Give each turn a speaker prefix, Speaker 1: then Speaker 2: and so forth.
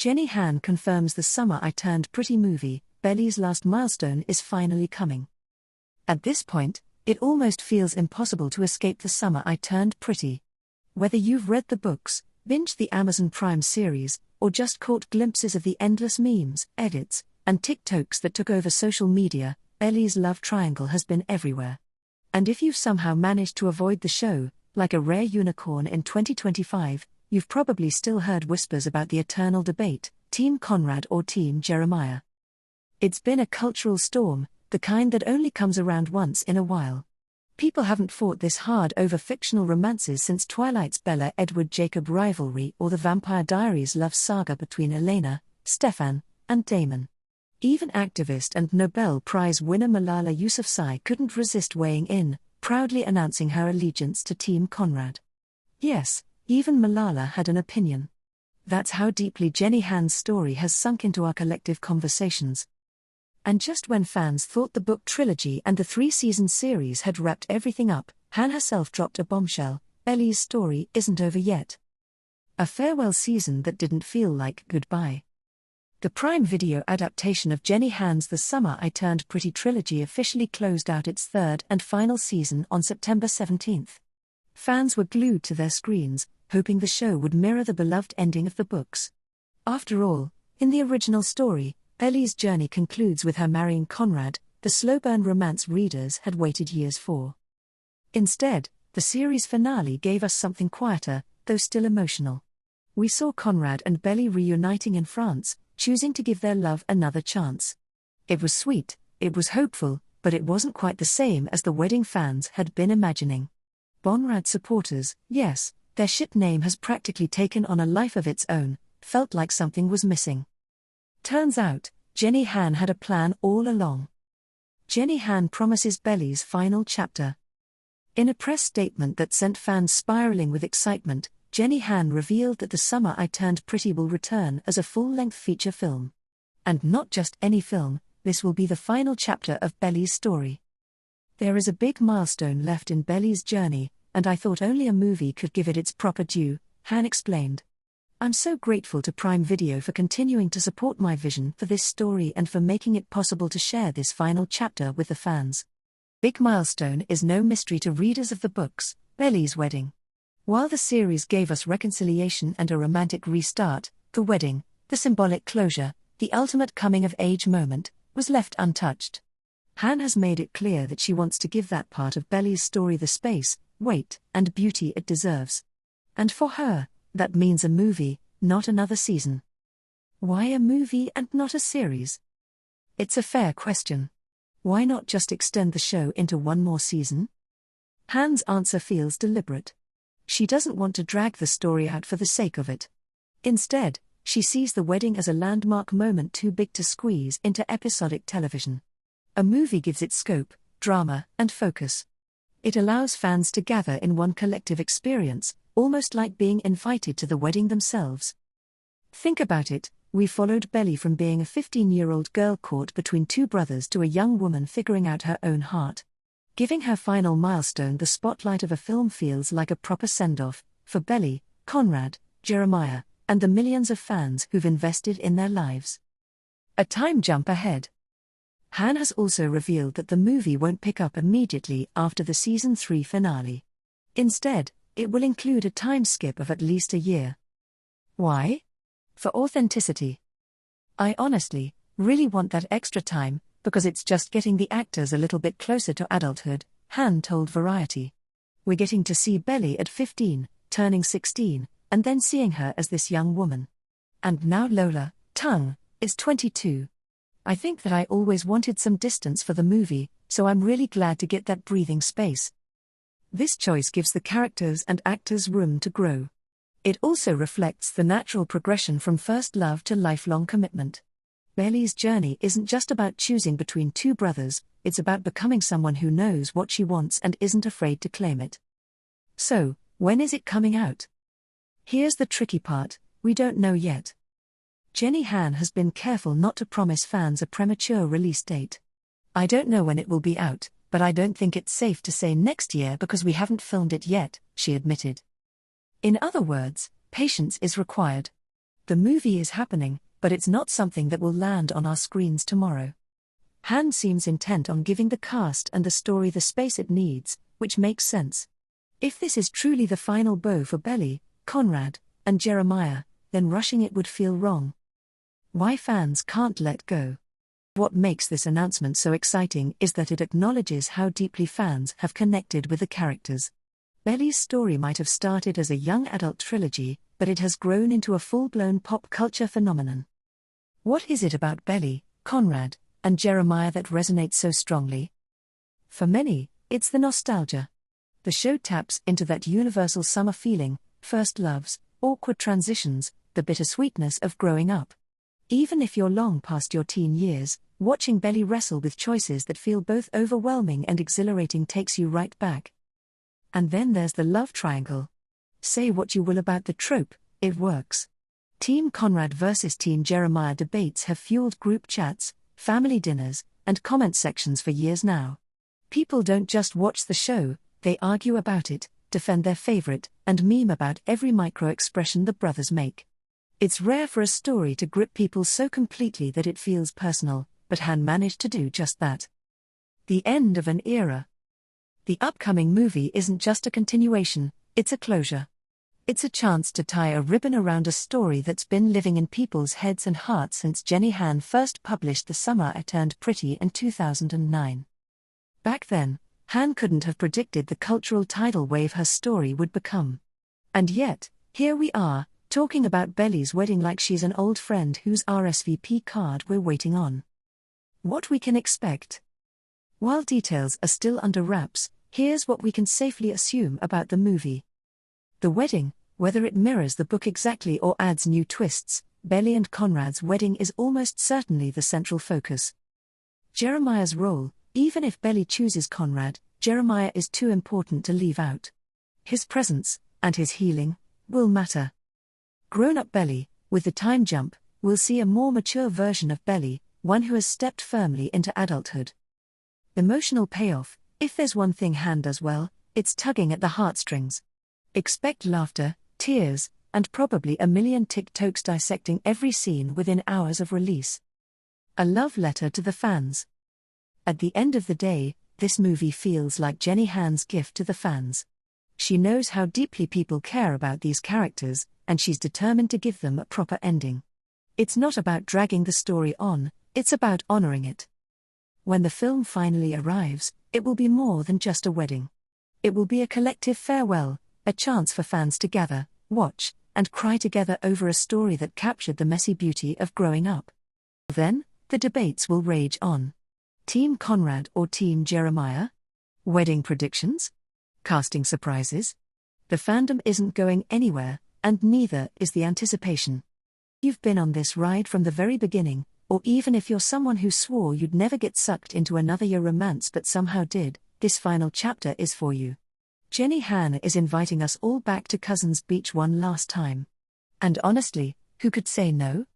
Speaker 1: Jenny Han confirms the Summer I Turned Pretty movie, Belly's last milestone, is finally coming. At this point, it almost feels impossible to escape the Summer I Turned Pretty. Whether you've read the books, binged the Amazon Prime series, or just caught glimpses of the endless memes, edits, and TikToks that took over social media, Belly's love triangle has been everywhere. And if you've somehow managed to avoid the show, like a rare unicorn in 2025, you've probably still heard whispers about the eternal debate, Team Conrad or Team Jeremiah. It's been a cultural storm, the kind that only comes around once in a while. People haven't fought this hard over fictional romances since Twilight's Bella-Edward-Jacob rivalry or the Vampire Diaries love saga between Elena, Stefan, and Damon. Even activist and Nobel Prize winner Malala Yousafzai couldn't resist weighing in, proudly announcing her allegiance to Team Conrad. Yes, even Malala had an opinion. That's how deeply Jenny Han's story has sunk into our collective conversations. And just when fans thought the book trilogy and the 3-season series had wrapped everything up, Han herself dropped a bombshell: Belly's story isn't over yet. A farewell season that didn't feel like goodbye. The Prime Video adaptation of Jenny Han's The Summer I Turned Pretty trilogy officially closed out its third and final season on September 17. Fans were glued to their screens, hoping the show would mirror the beloved ending of the books. After all, in the original story, Belly's journey concludes with her marrying Conrad, the slow-burn romance readers had waited years for. Instead, the series finale gave us something quieter, though still emotional. We saw Conrad and Belly reuniting in France, choosing to give their love another chance. It was sweet, it was hopeful, but it wasn't quite the same as the wedding fans had been imagining. Conrad supporters, yes, their ship name has practically taken on a life of its own, felt like something was missing. Turns out, Jenny Han had a plan all along. Jenny Han promises Belly's final chapter. In a press statement that sent fans spiraling with excitement, Jenny Han revealed that The Summer I Turned Pretty will return as a full-length feature film. And not just any film, this will be the final chapter of Belly's story. There is a big milestone left in Belly's journey, and I thought only a movie could give it its proper due, Han explained. I'm so grateful to Prime Video for continuing to support my vision for this story and for making it possible to share this final chapter with the fans. Big milestone is no mystery to readers of the books, Belly's wedding. While the series gave us reconciliation and a romantic restart, the wedding, the symbolic closure, the ultimate coming-of-age moment, was left untouched. Han has made it clear that she wants to give that part of Belly's story the space, weight, and beauty it deserves. And for her, that means a movie, not another season. Why a movie and not a series? It's a fair question. Why not just extend the show into one more season? Han's answer feels deliberate. She doesn't want to drag the story out for the sake of it. Instead, she sees the wedding as a landmark moment too big to squeeze into episodic television. A movie gives it scope, drama, and focus. It allows fans to gather in one collective experience, almost like being invited to the wedding themselves. Think about it, we followed Belly from being a 15-year-old girl caught between two brothers to a young woman figuring out her own heart. Giving her final milestone the spotlight of a film feels like a proper send-off for Belly, Conrad, Jeremiah, and the millions of fans who've invested in their lives. A time jump ahead. Han has also revealed that the movie won't pick up immediately after the Season 3 finale. Instead, it will include a time skip of at least a year. Why? For authenticity. I honestly, really want that extra time, because it's just getting the actors a little bit closer to adulthood, Han told Variety. We're getting to see Belly at 15, turning 16, and then seeing her as this young woman. And now Lola, Tung, is 22. I think that I always wanted some distance for the movie, so I'm really glad to get that breathing space. This choice gives the characters and actors room to grow. It also reflects the natural progression from first love to lifelong commitment. Belly's journey isn't just about choosing between two brothers, it's about becoming someone who knows what she wants and isn't afraid to claim it. So, when is it coming out? Here's the tricky part, we don't know yet. Jenny Han has been careful not to promise fans a premature release date. I don't know when it will be out, but I don't think it's safe to say next year because we haven't filmed it yet, she admitted. In other words, patience is required. The movie is happening, but it's not something that will land on our screens tomorrow. Han seems intent on giving the cast and the story the space it needs, which makes sense. If this is truly the final bow for Belly, Conrad, and Jeremiah, then rushing it would feel wrong. Why fans can't let go. What makes this announcement so exciting is that it acknowledges how deeply fans have connected with the characters. Belly's story might have started as a young adult trilogy, but it has grown into a full-blown pop culture phenomenon. What is it about Belly, Conrad, and Jeremiah that resonates so strongly? For many, it's the nostalgia. The show taps into that universal summer feeling, first loves, awkward transitions, the bittersweetness of growing up. Even if you're long past your teen years, watching Belly wrestle with choices that feel both overwhelming and exhilarating takes you right back. And then there's the love triangle. Say what you will about the trope, it works. Team Conrad versus Team Jeremiah debates have fueled group chats, family dinners, and comment sections for years now. People don't just watch the show, they argue about it, defend their favorite, and meme about every micro-expression the brothers make. It's rare for a story to grip people so completely that it feels personal, but Han managed to do just that. The end of an era. The upcoming movie isn't just a continuation, it's a closure. It's a chance to tie a ribbon around a story that's been living in people's heads and hearts since Jenny Han first published The Summer I Turned Pretty in 2009. Back then, Han couldn't have predicted the cultural tidal wave her story would become. And yet, here we are, talking about Belly's wedding like she's an old friend whose RSVP card we're waiting on. What we can expect. While details are still under wraps, here's what we can safely assume about the movie. The wedding, whether it mirrors the book exactly or adds new twists, Belly and Conrad's wedding is almost certainly the central focus. Jeremiah's role, even if Belly chooses Conrad, Jeremiah is too important to leave out. His presence, and his healing, will matter. Grown-up Belly, with the time jump, will see a more mature version of Belly, one who has stepped firmly into adulthood. Emotional payoff, if there's one thing Han does well, it's tugging at the heartstrings. Expect laughter, tears, and probably a million TikToks dissecting every scene within hours of release. A love letter to the fans. At the end of the day, this movie feels like Jenny Han's gift to the fans. She knows how deeply people care about these characters, and she's determined to give them a proper ending. It's not about dragging the story on, it's about honoring it. When the film finally arrives, it will be more than just a wedding. It will be a collective farewell, a chance for fans to gather, watch, and cry together over a story that captured the messy beauty of growing up. Then, the debates will rage on. Team Conrad or Team Jeremiah? Wedding predictions? Casting surprises? The fandom isn't going anywhere, and neither is the anticipation. You've been on this ride from the very beginning, or even if you're someone who swore you'd never get sucked into another year romance but somehow did, this final chapter is for you. Jenny Han is inviting us all back to Cousins Beach one last time. And honestly, who could say no?